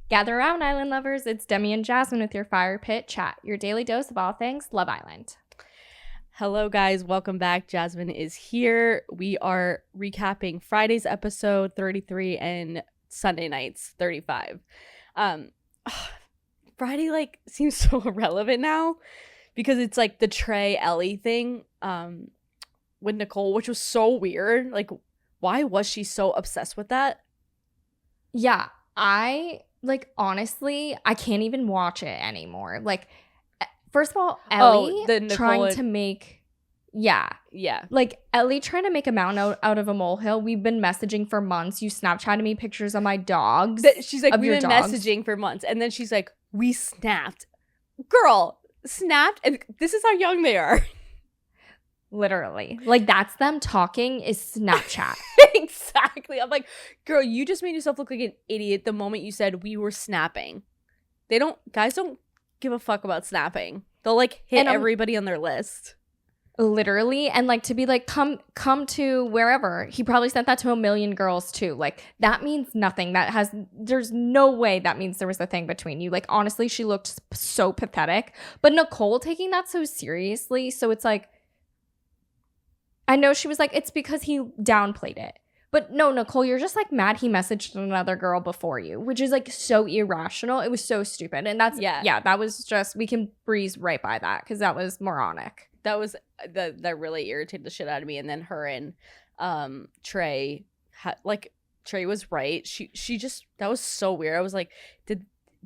Gather around, Island lovers. It's Demi and Jasmine with your Fire Pit Chat, your daily dose of all things Love Island. Hello, guys. Welcome back. Jasmine is here. We are recapping Friday's episode 33 and Sunday night's 35. Friday seems so irrelevant now because it's like the Trey Ellie thing with Nicole, which was so weird. Like, why was she so obsessed with that? Yeah, honestly, I can't even watch it anymore. Like, first of all, Ellie trying to make, Ellie trying to make a mountain out of a molehill. We've been messaging for months. You Snapchatted me pictures of my dogs. She's like, we've been messaging for months. And then she's like, we snapped. Girl, snapped? And this is how young they are. Literally. Like, that's them talking is Snapchat. Exactly. I'm like, girl, you just made yourself look like an idiot the moment you said we were snapping. Guys don't give a fuck about snapping. They'll hit everybody on their list. Literally. And to be like, come to wherever. He probably sent that to a million girls too. Like, that means nothing. There's no way that means there was a thing between you. Like, honestly, she looked so pathetic. But Nicole taking that so seriously. So it's like, I know she was like, it's because he downplayed it. But no, Nicole, you're just mad he messaged another girl before you, which is so irrational. It was so stupid. And that was just, we can breeze right by that because that was moronic. That was, that really irritated the shit out of me. And then her and Trey, Trey was right. She just, that was so weird. I was like,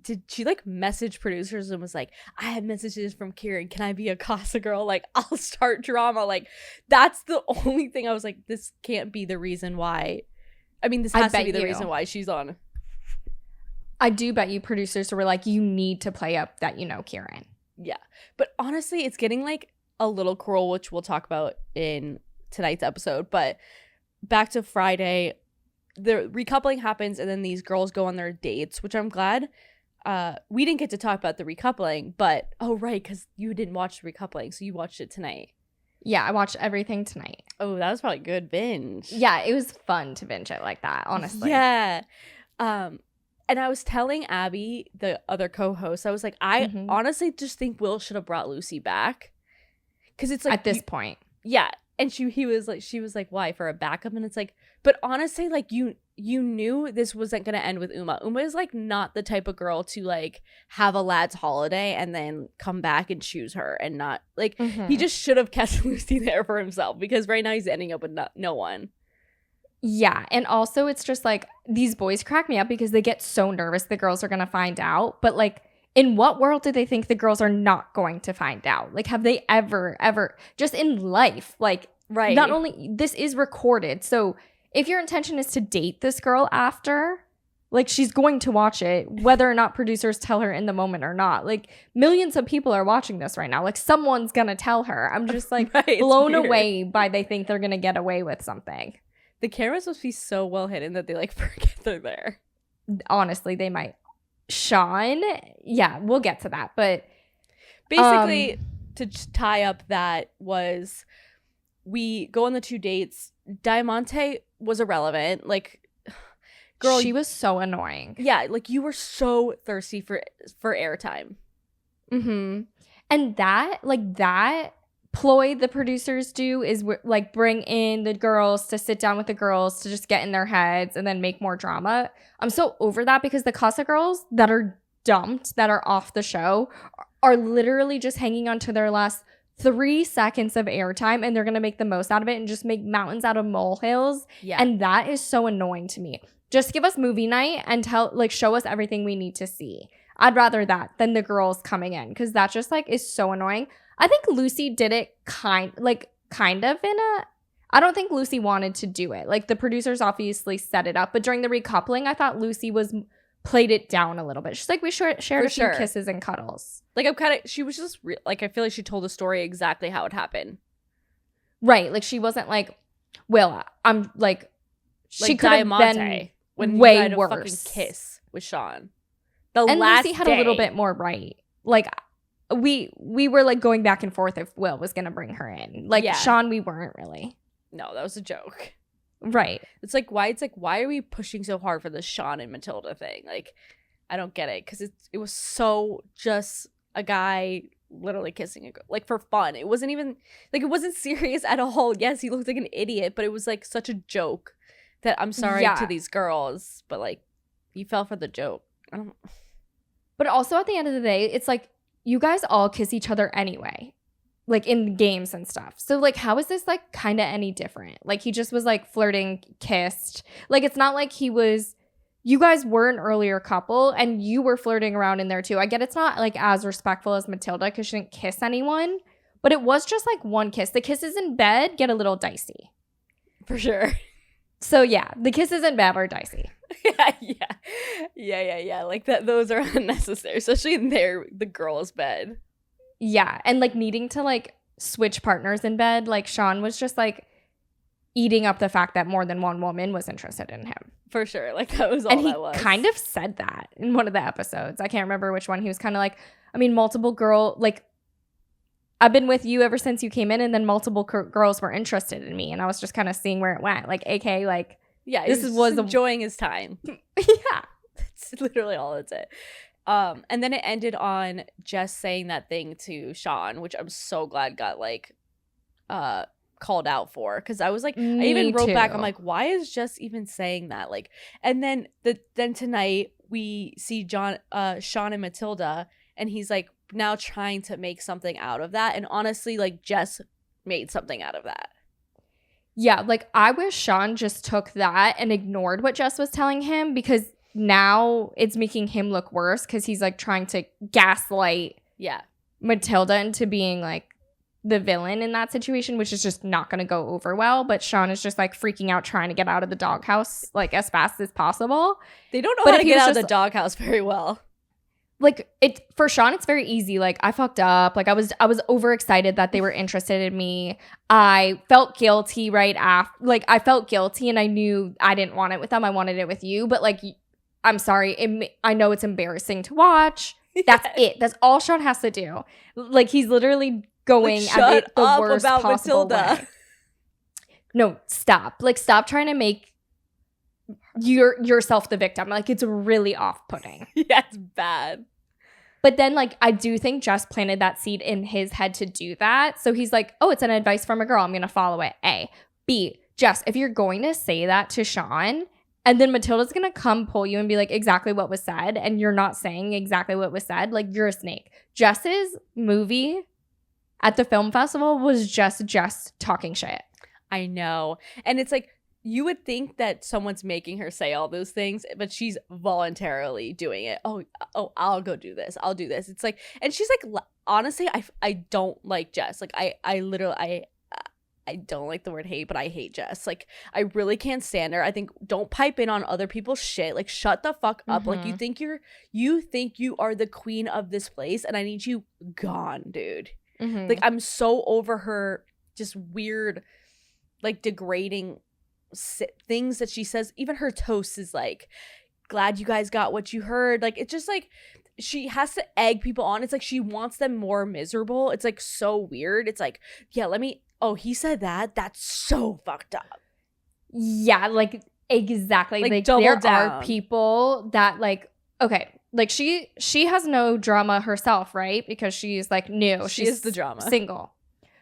did she message producers and was like, I have messages from Kieran, can I be a Casa girl? I'll start drama. That's the only thing I was like, this can't be the reason why. I mean, this has to be the reason why she's on. I do bet you producers were like, you need to play up that Kieran. Yeah. But honestly, it's getting a little cruel, which we'll talk about in tonight's episode. But back to Friday, the recoupling happens and then these girls go on their dates, which I'm glad. We didn't get to talk about the recoupling, but because you didn't watch the recoupling, so you watched it tonight. Yeah, I watched everything tonight. Oh, that was probably a good binge. Yeah, it was fun to binge it like that, honestly. Yeah. And I was telling Abby, the other co-host, I was like, I honestly just think Will should have brought Lucy back. Because it's at this point. Yeah. And she was like, why? For a backup? And it's like, but honestly, you knew this wasn't going to end with Uma. Uma is not the type of girl to have a lad's holiday and then come back and choose her and not he just should have kept Lucy there for himself because right now he's ending up with no one. Yeah. And also it's just these boys crack me up because they get so nervous the girls are going to find out. But in what world do they think the girls are not going to find out? Have they ever, just in life, right? Not only, this is recorded. So if your intention is to date this girl after, she's going to watch it, whether or not producers tell her in the moment or not. Millions of people are watching this right now. Someone's going to tell her. I'm just right, blown away by they think they're going to get away with something. The cameras must be so well hidden that they forget they're there. Honestly, they might. Sean, yeah, we'll get to that, but basically to tie up that was we go on the 2 dates. Diamante was irrelevant. Girl, she was so annoying. Yeah, you were so thirsty for airtime. And that ploy the producers do is bring in the girls to sit down with the girls to just get in their heads and then make more drama. I'm so over that because the Casa girls that are dumped, that are off the show, are literally just hanging on to their last 3 seconds of airtime and they're going to make the most out of it and just make mountains out of molehills. Yeah. And that is so annoying to me. Just give us movie night and show us everything we need to see. I'd rather that than the girls coming in because that just is so annoying. I think Lucy did it kind of in a, I don't think Lucy wanted to do it. The producers obviously set it up, but during the recoupling, I thought Lucy played it down a little bit. She's we shared a few kisses and cuddles. She was just, I feel like she told the story exactly how it happened. Right. She wasn't Will, I'm she could have been when way you had worse. A fucking kiss with Sean. And Lucy had a little bit more right. We were going back and forth if Will was gonna bring her in. Sean, we weren't really. No, that was a joke. Right. It's why are we pushing so hard for the Sean and Matilda thing? I don't get it because it was so just a guy literally kissing a girl, like for fun. It wasn't even like, it wasn't serious at all. Yes, he looked like an idiot, but it was like such a joke that I'm sorry to these girls, but like you fell for the joke. I don't. But also at the end of the day, it's like you guys all kiss each other anyway, like in games and stuff. So like, how is this like kind of any different? Like he just was like flirting, kissed. Like it's not like he was. You guys were an earlier couple and you were flirting around in there too. I get it's not like as respectful as Matilda because she didn't kiss anyone, but it was just like one kiss. The kisses in bed get a little dicey. For sure. So yeah, the kisses in bed are dicey. Yeah. Like that, those are unnecessary, especially in the girl's bed. Yeah, and like needing to like switch partners in bed. Like Sean was just like eating up the fact that more than one woman was interested in him. For sure. Like that was all that was. And he kind of said that in one of the episodes. I can't remember which one. He was kind of like, I mean, multiple like, I've been with you ever since you came in, and then multiple girls were interested in me. And I was just kind of seeing where it went. Like, AK, like, yeah, this was enjoying his time. Yeah. That's literally all it's it. And then it ended on Jess saying that thing to Sean, which I'm so glad got like called out for, because I was like, I even wrote back, I'm like, why is Jess even saying that? Like, and then tonight we see Sean and Matilda, and he's like now trying to make something out of that, and honestly, like Jess made something out of that. Yeah, like I wish Sean just took that and ignored what Jess was telling him, because now it's making him look worse because he's like trying to gaslight Matilda into being like the villain in that situation, which is just not going to go over well. But Sean is just like freaking out trying to get out of the doghouse like as fast as possible. They don't know how to get out of the doghouse very well. Like it for Sean, it's very easy. Like I fucked up. Like I was overexcited that they were interested in me. I felt guilty right after. Like I felt guilty and I knew I didn't want it with them. I wanted it with you. But like, I'm sorry. I know it's embarrassing to watch. That's it. That's all Sean has to do. Like he's literally going at it the worst possible way. No, stop. Like stop trying to make yourself the victim. Like it's really off-putting. Yeah, it's bad. But then like I do think Jess planted that seed in his head to do that. So he's like, oh, it's an advice from a girl. I'm going to follow it. A. B. Jess, if you're going to say that to Sean, and then Matilda's going to come pull you and be like exactly what was said, and you're not saying exactly what was said, like you're a snake. Jess's movie at the film festival was just talking shit. I know. And it's like, you would think that someone's making her say all those things, but she's voluntarily doing it. Oh, I'll go do this. I'll do this. It's like, and she's like, honestly, I don't like Jess. Like I literally, I don't like the word hate, but I hate Jess. Like I really can't stand her. I think don't pipe in on other people's shit. Like shut the fuck up. Like you think you are the queen of this place, and I need you gone, dude. Like I'm so over her just weird, like degrading things that she says. Even her toast is like, glad you guys got what you heard. Like it's just like she has to egg people on. It's like she wants them more miserable. It's like so weird. It's like, yeah, he said that. That's so fucked up. Yeah, like exactly. Like there down. Are people that like, okay, like she has no drama herself, right? Because she's like new. She's the drama. Single.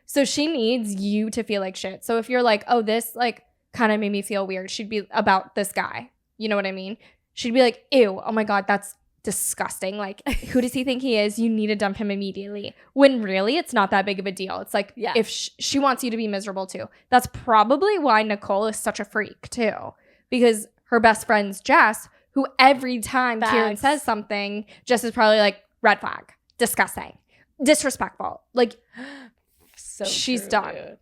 So she needs you to feel like shit. So if you're like, oh, this like kind of made me feel weird, she'd be about this guy. You know what I mean? She'd be like, ew, oh my God, that's disgusting. Like, who does he think he is? You need to dump him immediately. When really, it's not that big of a deal. It's like, if she wants you to be miserable too. That's probably why Nicole is such a freak too. Because her best friend's Jess, who every time Kieran says something, Jess is probably like, red flag, disgusting, disrespectful. Like, so she's true, done. Dude.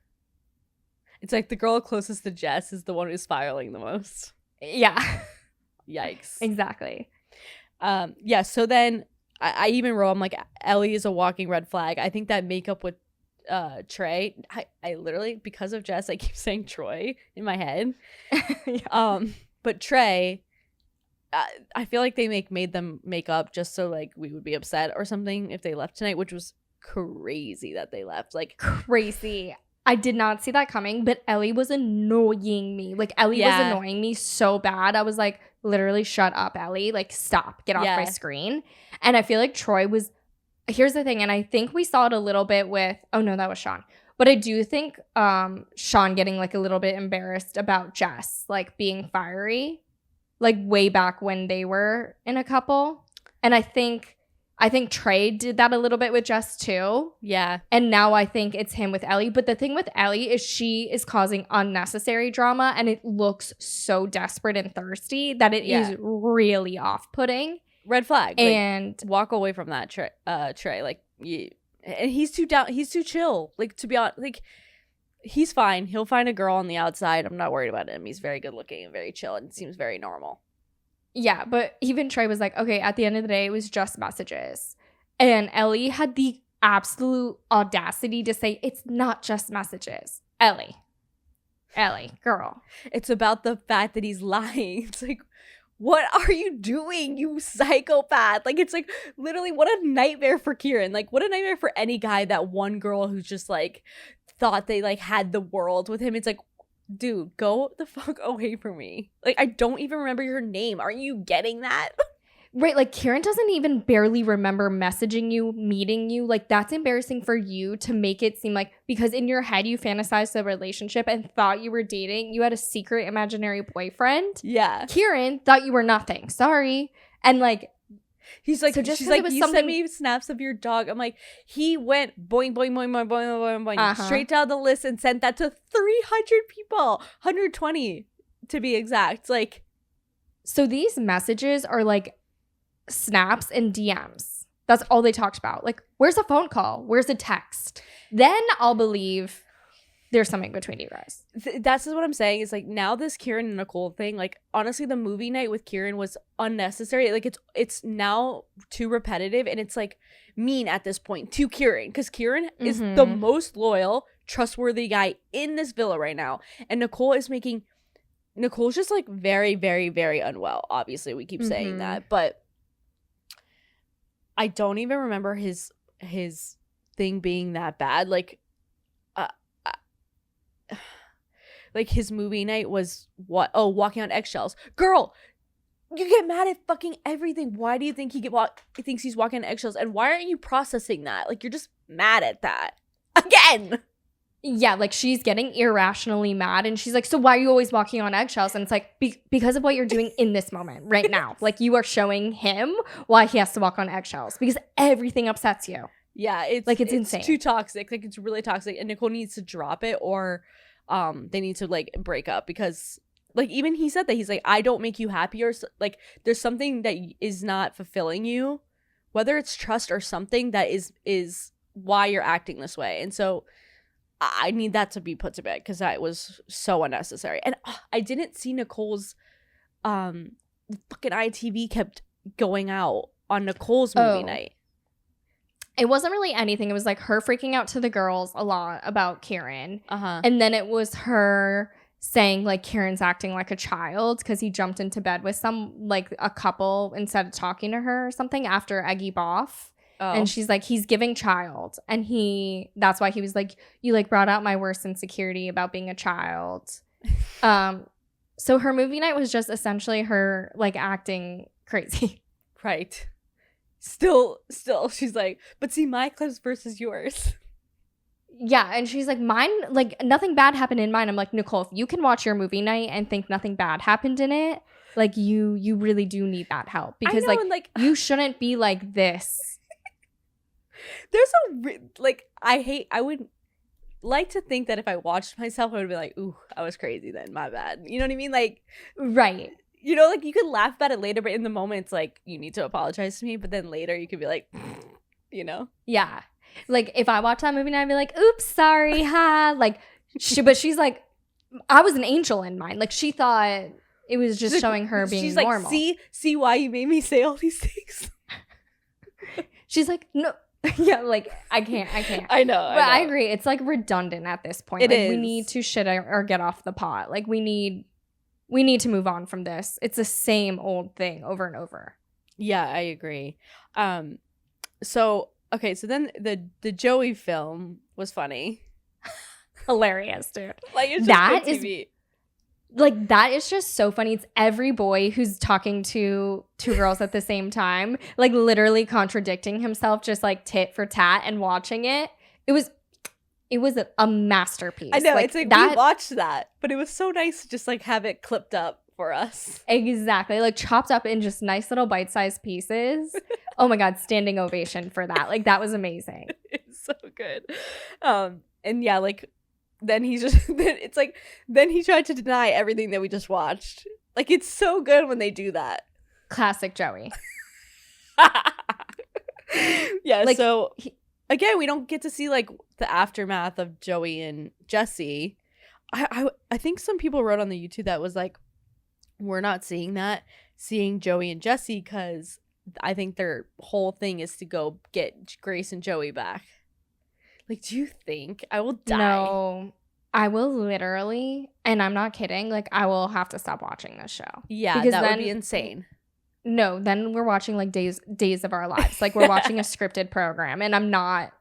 It's like the girl closest to Jess is the one who's spiraling the most. Yeah. Yikes. Exactly. Yeah, so then I even wrote, I'm like, Ellie is a walking red flag. I think that makeup with Trey, I literally, because of Jess, I keep saying Troy in my head. Yeah. But Trey, I feel like they made them make up just so like we would be upset or something if they left tonight, which was crazy that they left. Like crazy. I did not see that coming, but Ellie was annoying me. Like Ellie was annoying me so bad. I was like, literally shut up, Ellie. Like, stop. Get off Yeah. my screen. And I feel like Troy was – here's the thing. And I think we saw it a little bit with – oh, no, that was Sean. But I do think Sean getting, like, a little bit embarrassed about Jess, like, being fiery, like, way back when they were in a couple. And I think Trey did that a little bit with Jess, too. Yeah. And now I think it's him with Ellie. But the thing with Ellie is she is causing unnecessary drama, and it looks so desperate and thirsty that it is really off-putting. Red flag. And like, walk away from that, Trey. Like, and he's too down. He's too chill. Like, to be honest, like, he's fine. He'll find a girl on the outside. I'm not worried about him. He's very good looking and very chill and seems very normal. yeah, but even Trey was like, okay, at the end of the day, it was just messages. And Ellie had the absolute audacity to say, it's not just messages. Ellie, girl. It's about the fact that he's lying. It's like, what are you doing, you psychopath? Like, it's like, literally, what a nightmare for Kieran. Like, what a nightmare for any guy, that one girl who's just, like, thought they, like, had the world with him. It's like, dude, go the fuck away from me. Like, I don't even remember your name. Aren't you getting that? Right, like, Kieran doesn't even barely remember messaging you, meeting you. Like, that's embarrassing for you to make it seem like, because in your head you fantasized the relationship and thought you were dating. You had a secret imaginary boyfriend. Yeah. Kieran thought you were nothing. Sorry. And, like, he's like, so just she's 'cause it like, was you something- sent me snaps of your dog. I'm like, he went boing, boing, boing, boing, boing, boing, boing, straight down the list and sent that to 300 people, 120 to be exact. Like, so these messages are like snaps and DMs. That's all they talked about. Like, where's a phone call? Where's a text? Then I'll believe there's something between you guys. That's what I'm saying. Is like, now this Kieran and Nicole thing, like, honestly, the movie night with Kieran was unnecessary. Like, it's now too repetitive, and it's like mean at this point to Kieran, because Kieran is the most loyal, trustworthy guy in this villa right now, and Nicole's just like very, very, very unwell. Obviously, we keep saying that, but I don't even remember his thing being that bad. Like, like, his movie night was what? Oh, walking on eggshells. Girl, you get mad at fucking everything. Why do you think he thinks he's walking on eggshells? And why aren't you processing that? Like, you're just mad at that again. Yeah, like, she's getting irrationally mad, and she's like, so why are you always walking on eggshells? And it's like, because of what you're doing in this moment right now. Like, you are showing him why he has to walk on eggshells, because everything upsets you. Yeah, it's insane. Too toxic. Like, it's really toxic, and Nicole needs to drop it, or they need to, like, break up, because, like, even he said that, he's like, I don't make you happy, or like, there's something that is not fulfilling you, whether it's trust or something, that is why you're acting this way. And so I need that to be put to bed, because that was so unnecessary. And I didn't see Nicole's fucking ITV kept going out on Nicole's movie night. It wasn't really anything. It was like her freaking out to the girls a lot about Kieran. And then it was her saying, like, Kieran's acting like a child because he jumped into bed with a couple instead of talking to her or something after Eggy Boff. Oh. And she's like, he's giving child. And that's why he was like, you, like, brought out my worst insecurity about being a child. So her movie night was just essentially her, like, acting crazy. Right. Still, she's like, but see my clips versus yours. Yeah, and she's like, mine, like, nothing bad happened in mine. I'm like, Nicole, if you can watch your movie night and think nothing bad happened in it, like, you really do need that help. Because, I know, like, you shouldn't be like this. There's I would like to think that if I watched myself, I would be like, ooh, I was crazy then, my bad. You know what I mean? Like, right. You know, like, you could laugh about it later, but in the moment, it's like, you need to apologize to me. But then later, you could be like, you know? Yeah. Like, if I watch that movie and I'd be like, oops, sorry, ha. Like, but she's like, I was an angel in mine. Like, she thought it was just showing her being normal. She's like, see why you made me say all these things? She's like, no. Yeah, like, I can't. I know. But I agree. It's, like, redundant at this point. It like, is. We need to shit or get off the pot. Like, we need to move on from this. It's the same old thing over and over. Yeah, I agree. So then the Joey film was funny. Hilarious, dude. Like, it's just that good TV. like that is just so funny. It's every boy who's talking to two girls at the same time, like literally contradicting himself, just like tit for tat, and watching it. It was a masterpiece. I know, like, it's like that, we watched that, but it was so nice to just like have it clipped up for us. exactly, like chopped up in just nice little bite-sized pieces. Oh my god, standing ovation for that. Like that was amazing. It's so good. And yeah, like then he's just it's like then he tried to deny everything that we just watched. Like it's so good when they do that. Classic Joey. Yeah, like, so again, we don't get to see like the aftermath of Joey and Jesse. I think some people wrote on the YouTube that was like, we're not seeing Joey and Jesse because I think their whole thing is to go get Grace and Joey back. Like, do you think I will die? No, I will literally, and I'm not kidding, like I will have to stop watching this show. Yeah, because that then, would be insane. No, then we're watching like days of our lives. Like we're watching a scripted program, and I'm not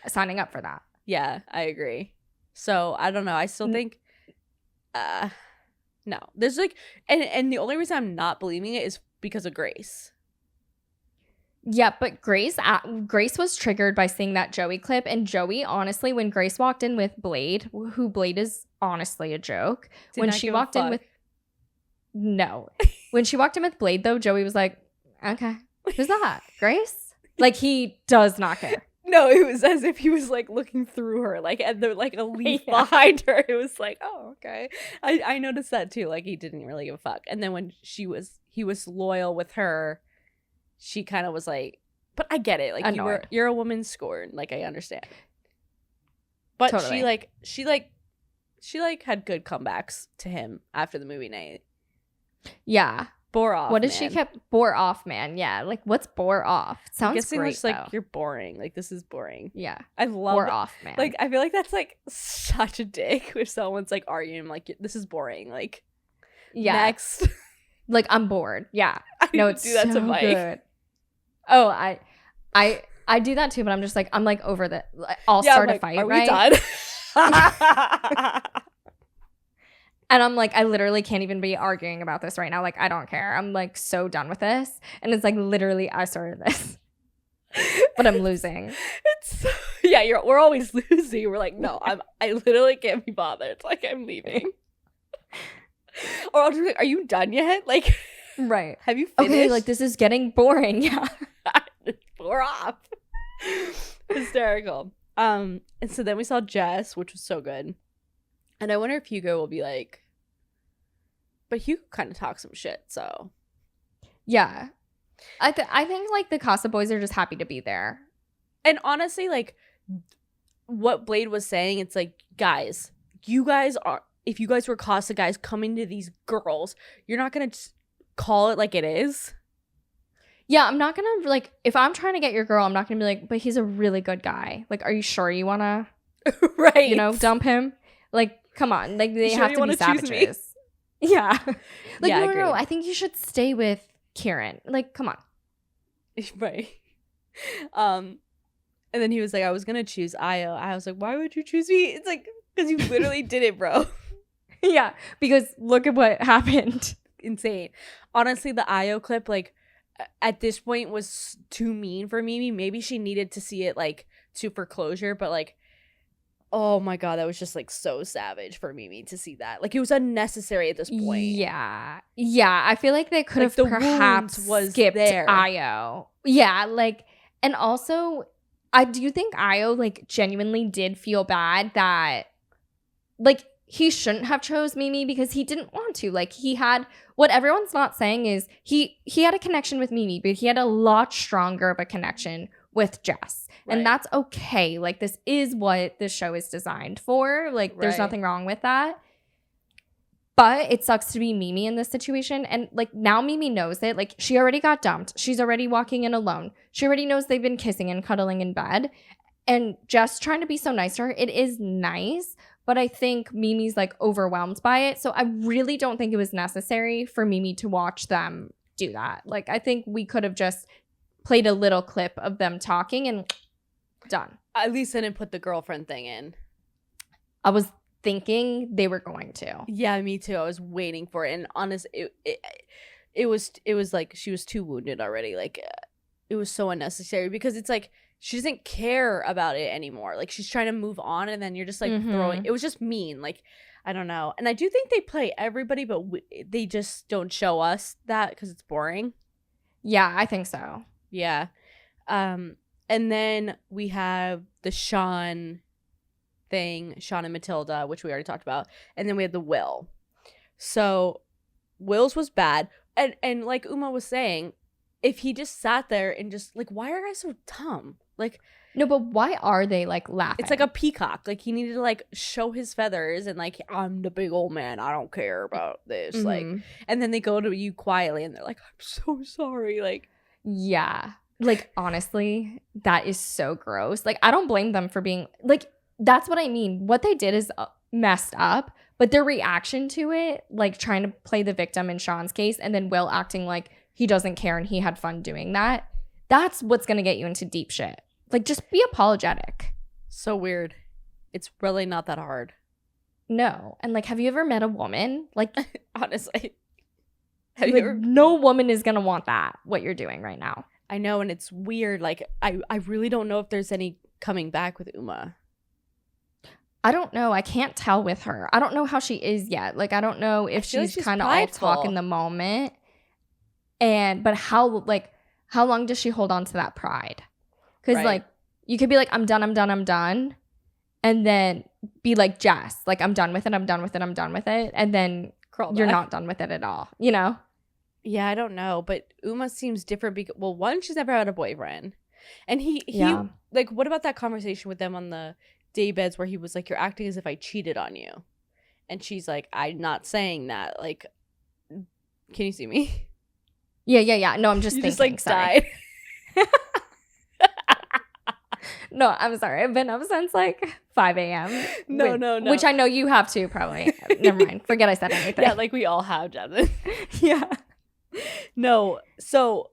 signing up for that. Yeah, I agree. So I don't know. I still think no. There's like and the only reason I'm not believing it is because of Grace. Yeah, but Grace was triggered by seeing that Joey clip, and Joey, honestly, when Grace walked in with Blade, who Blade is honestly a joke, when she walked in with when she walked in with Blade though, Joey was like, okay, who's that? Grace? Like he does not care. No, it was as if he was like looking through her, like and there like a leaf behind her. It was like, oh, okay. I noticed that too. Like he didn't really give a fuck. And then when he was loyal with her, she kind of was like, but I get it. Like annoyed. you're a woman scorned. Like I understand. But totally. she had good comebacks to him after the movie night. Yeah. Bore off. What did she kept? Bore off, man. Yeah. Like what's bore off? Sounds guessing great. Just, like you're boring. Like this is boring. Yeah. I love bore it. Off, man. Like I feel like that's like such a dick if someone's like arguing like this is boring. Like next. Like I'm bored. Yeah. No, it's do that so to Mike. Good. Oh, I do that too, but I'm just like I'm like over the. I'll start a fight. Are right? we done? And I'm like, I literally can't even be arguing about this right now. Like, I don't care. I'm like so done with this. And it's like literally I started this. But I'm losing. We're always losing. We're like, no, I literally can't be bothered. Like I'm leaving. Or I'll just be like, are you done yet? Like right. Have you finished? Okay, like this is getting boring. Yeah. Bore off. Hysterical. And so then we saw Jess, which was so good. And I wonder if Hugo will be like, but Hugo kind of talks some shit, so. Yeah. I think, like, the Casa boys are just happy to be there. And honestly, like, what Blade was saying, it's like, guys, if you guys were Casa guys coming to these girls, you're not going to just call it like it is. Yeah, I'm not going to, like, if I'm trying to get your girl, I'm not going to be like, but he's a really good guy. Like, are you sure you want to, right? You know, dump him? Like, come on. Like, they have to be savages. Yeah. Like, no. I think you should stay with Kieran. Like, come on. Right. And then he was like, I was going to choose Io. I was like, why would you choose me? It's like, because you literally did it, bro. Yeah. Because look at what happened. Insane. Honestly, the Io clip, like, at this point was too mean for Mimi. Maybe she needed to see it, like, for closure, but, like, oh my god, that was just like so savage for Mimi to see that. Like it was unnecessary at this point. Yeah. I feel like they could have perhaps skipped Io. Yeah, like, and also I do think Io like genuinely did feel bad that like he shouldn't have chose Mimi because he didn't want to. Like he had what everyone's not saying is he had a connection with Mimi, but he had a lot stronger of a connection with Jess. Right. And that's okay. Like this is what this show is designed for. Like there's nothing wrong with that. But it sucks to be Mimi in this situation. And like now Mimi knows it. Like she already got dumped. She's already walking in alone. She already knows they've been kissing and cuddling in bed. And just trying to be so nice to her, it is nice. But I think Mimi's like overwhelmed by it. So I really don't think it was necessary for Mimi to watch them do that. Like I think we could have just played a little clip of them talking and done. At least I didn't put the girlfriend thing in. I was thinking they were going to. Yeah, me too. I was waiting for it, and honest, it was like she was too wounded already. Like it was so unnecessary because it's like she doesn't care about it anymore. Like she's trying to move on, and then you're just like throwing. It was just mean. Like I don't know, and I do think they play everybody, but they just don't show us that because it's boring. Yeah, I think so. Yeah, and then we have the Sean thing, Sean and Matilda, which we already talked about, and then we had the Will. So Will's was bad, and like Uma was saying, if he just sat there and just like, why are guys so dumb? Like, no, but why are they like laughing? It's like a peacock. Like he needed to like show his feathers and like, I'm the big old man. I don't care about this. Like, and then they go to you quietly and they're like, I'm so sorry. Like, yeah, like honestly, that is so gross. Like I don't blame them for being like. That's what I mean. What they did is messed up, but their reaction to it, like trying to play the victim in Sean's case, and then Will acting like he doesn't care and he had fun doing that. That's what's gonna get you into deep shit. Like, just be apologetic. So weird. It's really not that hard. No. And, like, have you ever met a woman? Like, honestly. No woman is going to want that, what you're doing right now. I know, and it's weird. Like, I really don't know if there's any coming back with Uma. I don't know. I can't tell with her. I don't know how she is yet. Like, I don't know if she's kind of all talk in the moment. But how long does she hold on to that pride? Because, like, you could be like, I'm done. And then be like, Jess, like, I'm done with it. And then you're not done with it at all, you know? Yeah, I don't know. But Uma seems different because, well, one, she's never had a boyfriend. And he like, what about that conversation with them on the daybeds where he was like, you're acting as if I cheated on you? And she's like, I'm not saying that. Like, can you see me? Yeah. No, I'm just thinking. Just, like, sorry. died. No, I'm sorry. I've been up since like 5 a.m. No. Which I know you have too, probably. Never mind. Forget I said anything. Yeah, like we all have, Jasmine. Yeah. No. So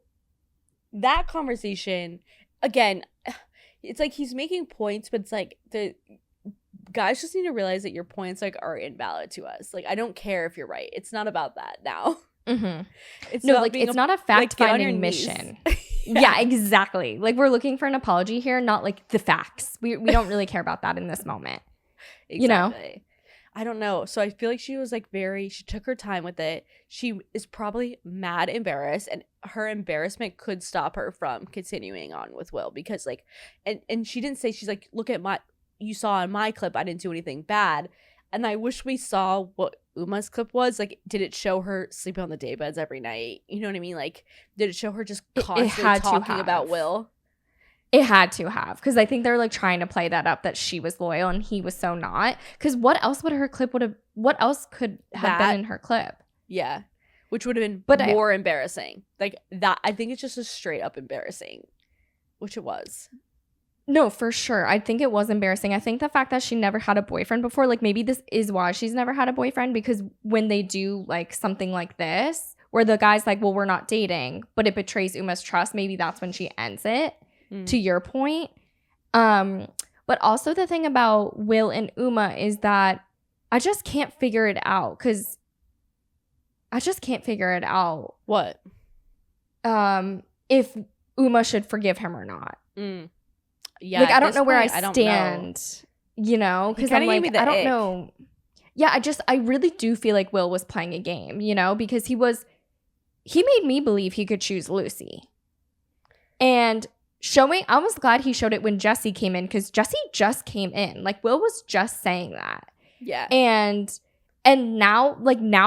that conversation, again, it's like he's making points, but it's like the guys just need to realize that your points like are invalid to us. Like, I don't care if you're right. It's not about that now. Mm-hmm. It's not a fact-finding mission. Yeah, exactly. Like, we're looking for an apology here, not like the facts. We don't really care about that in this moment. Exactly. You know? I don't know. So I feel like she was like she took her time with it. She is probably mad embarrassed, and her embarrassment could stop her from continuing on with Will because like, and she didn't say, she's like, look at you saw in my clip, I didn't do anything bad. And I wish we saw what Uma's clip was. Like, did it show her sleeping on the daybeds every night? You know what I mean? Like, did it show her just constantly talking about Will? It had to have. Because I think they're, like, trying to play that up that she was loyal and he was so not. Because what else could have been in her clip? Yeah. Which would have been more embarrassing. Like, that. I think it's just a straight up embarrassing. Which it was. No, for sure. I think it was embarrassing. I think the fact that she never had a boyfriend before, like maybe this is why she's never had a boyfriend, because when they do like something like this, where the guy's like, well, we're not dating, but it betrays Uma's trust, maybe that's when she ends it, to your point. But also the thing about Will and Uma is that I just can't figure it out, because I just can't figure it out. What? If Uma should forgive him or not. Yeah, like I don't know where I stand, you know, because I'm like, I don't know. Yeah, I really do feel like Will was playing a game, you know, because he made me believe he could choose Lucy. And I was glad he showed it when Jesse came in, because Jesse just came in. Like, Will was just saying that. Yeah. And now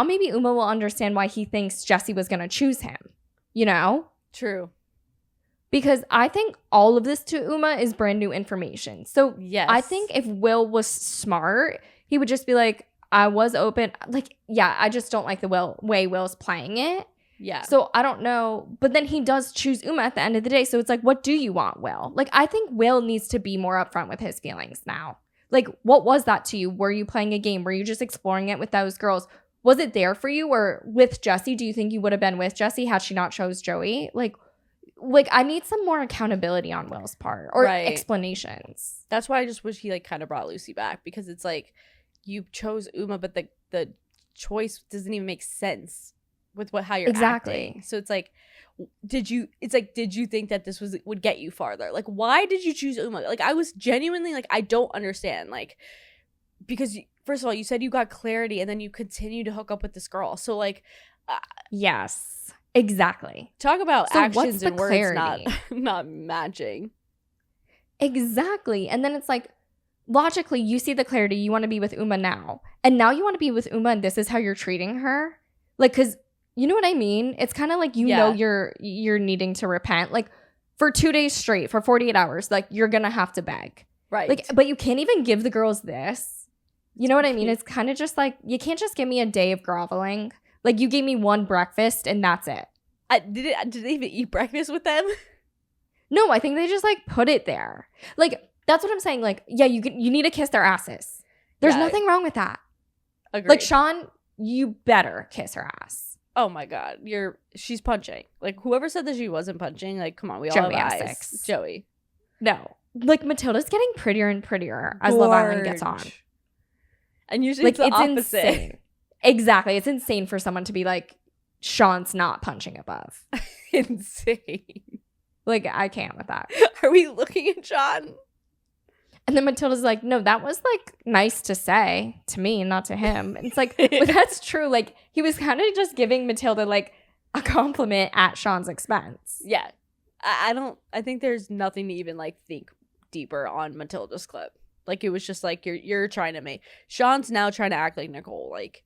maybe Uma will understand why he thinks Jesse was going to choose him, you know? True. Because I think all of this to Uma is brand new information. So yes. I think if Will was smart, he would just be like, I was open. Like, yeah, I just don't like the way Will's playing it. Yeah. So I don't know. But then he does choose Uma at the end of the day. So it's like, what do you want, Will? Like, I think Will needs to be more upfront with his feelings now. Like, what was that to you? Were you playing a game? Were you just exploring it with those girls? Was it there for you? Or with Jesse, do you think you would have been with Jesse had she not chose Joey? Like, I need some more accountability on Will's part, or explanations. That's why I just wish he like kind of brought Lucy back, because it's like you chose Uma, but the choice doesn't even make sense with how you're Exactly. acting. So it's like, did you think that this would get you farther? Like, why did you choose Uma? Like, I was genuinely like, I don't understand. Like, because first of all, you said you got clarity and then you continue to hook up with this girl. So like, yes, exactly. talk about So actions what's the and words clarity? not matching. Exactly. And then it's like, logically, you see the clarity. You want to be with Uma now. And now you want to be with Uma and this is how you're treating her? Like, because you know what I mean? It's kind of like, you know, you're needing to repent. Like, for 2 days straight, for 48 hours, like, you're going to have to beg. Right. Like, but you can't even give the girls this. You know what I mean? It's kind of just like, you can't just give me a day of groveling. Like, you gave me one breakfast and that's it. Did they even eat breakfast with them? No, I think they just like put it there. Like, that's what I'm saying. Like, yeah, you need to kiss their asses. There's nothing wrong with that. Agreed. Like, Sean, you better kiss her ass. Oh my God, she's punching. Like, whoever said that she wasn't punching, like, come on, we all Joey have has eyes. 6. Joey. No. Like, Matilda's getting prettier and prettier as Love Island gets on. And usually Like, it's the it's opposite. insane. Exactly. It's insane for someone to be like, Sean's not punching above. Insane. Like, I can't with that. Are we looking at Sean? And then Matilda's like, no, that was like nice to say to me, not to him. And it's like, but that's true. Like, he was kind of just giving Matilda like a compliment at Sean's expense. Yeah. I think there's nothing to even like think deeper on Matilda's clip. Like, it was just like, you're trying to make Sean's now trying to act like Nicole. Like,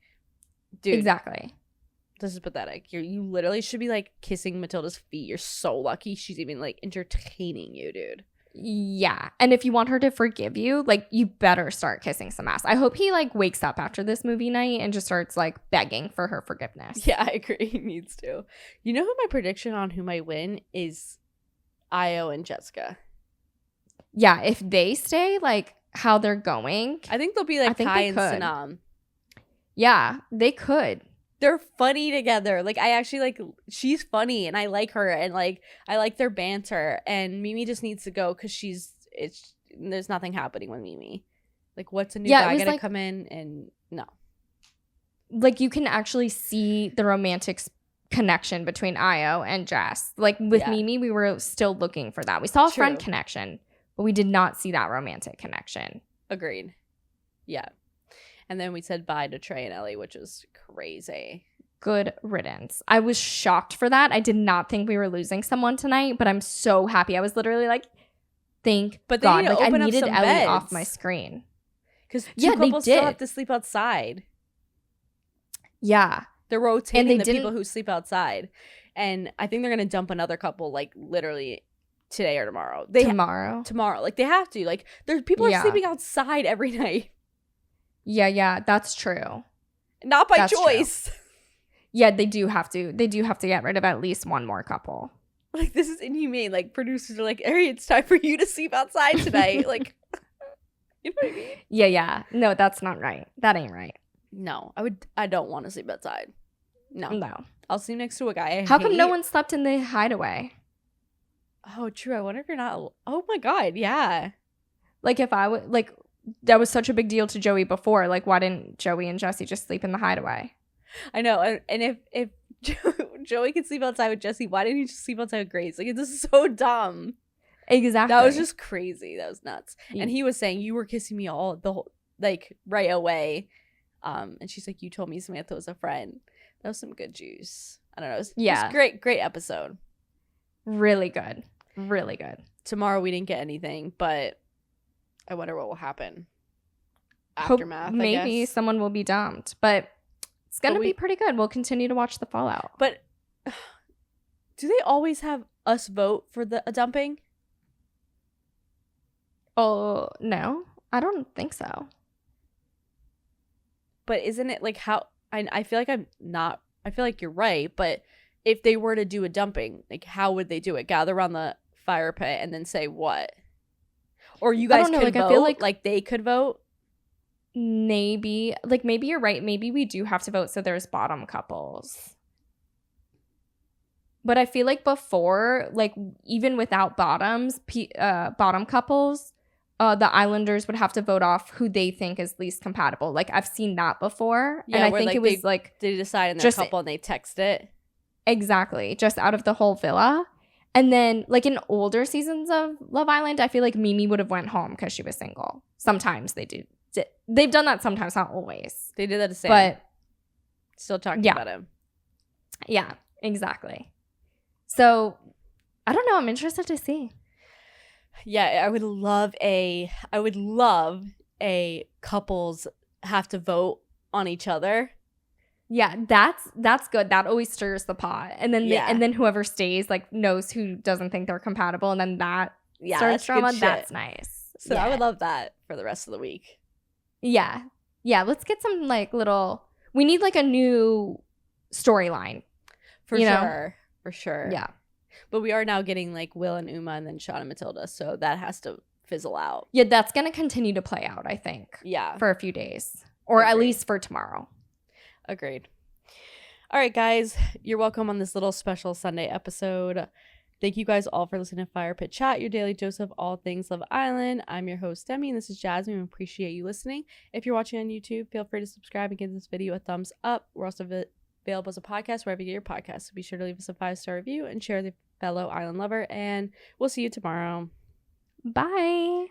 dude. Exactly. This is pathetic. You literally should be like kissing Matilda's feet. You're so lucky she's even like entertaining you, dude. Yeah. And if you want her to forgive you, like, you better start kissing some ass. I hope he like wakes up after this movie night and just starts like begging for her forgiveness. Yeah, I agree. He needs to. You know who my prediction on who might win is? Io and Jessica. Yeah, if they stay like how they're going, I think they'll be like Kai and Sanam. Yeah, they could. They're funny together. Like, I actually like, she's funny and I like her, and like I like their banter, and Mimi just needs to go because there's nothing happening with Mimi. Like, what's a new guy gonna come in? And no. Like, you can actually see the romantic connection between Io and Jess. Like, with Mimi, we were still looking for that. We saw a friend connection, but we did not see that romantic connection. Agreed. Yeah. And then we said bye to Trey and Ellie, which was crazy. Good riddance. I was shocked for that. I did not think we were losing someone tonight, but I'm so happy. I was literally like, thank God. Like, I needed Ellie beds off my screen. Because two couples still have to sleep outside. Yeah. They're rotating the people who sleep outside. And I think they're going to dump another couple, like, literally today or tomorrow. Tomorrow. Like, they have to. Like, there's people are sleeping outside every night. Yeah, that's true. Not by choice. True. Yeah, they do have to get rid of at least one more couple. Like, this is inhumane. Like, producers are like, Ari, it's time for you to sleep outside tonight. Like, you know what I mean? Yeah. No, that's not right. That ain't right. No, I don't want to sleep outside. No. I'll sleep next to a guy. How come no one slept in the hideaway? Oh, true. I wonder if you're not. Oh my God. Yeah. Like, if I would, like, that was such a big deal to Joey before. Like, why didn't Joey and Jesse just sleep in the hideaway? I know. And if Joey could sleep outside with Jesse, why didn't he just sleep outside with Grace? Like, this is so dumb. Exactly. That was just crazy. That was nuts. And he was saying, you were kissing me like, right away. And she's like, you told me Samantha was a friend. That was some good juice. I don't know. It was great episode. Really good. Tomorrow we didn't get anything, but I wonder what will happen. Aftermath, maybe someone will be dumped, but it's gonna be pretty good. We'll continue to watch the fallout. But do they always have us vote for a dumping? Oh, no. I don't think so. But isn't it like how I feel like I feel like you're right, but if they were to do a dumping, like, how would they do it? Gather around the fire pit and then say what? Or you guys could vote? I feel like they could vote? Maybe you're right. Maybe we do have to vote so there's bottom couples. But I feel like before, like, even without bottoms, bottom couples, the islanders would have to vote off who they think is least compatible. Like I've seen that before. Yeah, and I where, think like, it was like they decide in their just couple and they text it. exactly just out of the whole villa. And then like in older seasons of Love Island, I feel like Mimi would have went home because she was single. Sometimes they do. They've done that sometimes, not always. They did that to Sam. But still talking yeah. about him. Yeah, exactly. So I don't know. I'm interested to see. Yeah, I would love a couples have to vote on each other. Yeah, that's good. That always stirs the pot. And then Yeah. and then whoever stays like knows who doesn't think they're compatible, and then that Yeah, starts that's good drama. shit. That's nice. So yeah. I would love that for the rest of the week. Yeah. Yeah, let's get some like little we need like a new storyline. For You know? sure. For sure. Yeah. But we are now getting like Will and Uma and then Sean and Matilda, so that has to fizzle out. Yeah, that's going to continue to play out, I think. Yeah. For a few days. Or at Agreed. least for tomorrow. Agreed. All right, guys. You're welcome on this little special Sunday episode. Thank you guys all for listening to Fire Pit Chat, your daily dose of all things Love Island. I'm your host, Demi, and this is Jasmine. We appreciate you listening. If you're watching on YouTube, feel free to subscribe and give this video a thumbs up. We're also available as a podcast wherever you get your podcasts. So be sure to leave us a 5-star review and share with a fellow island lover. And we'll see you tomorrow. Bye.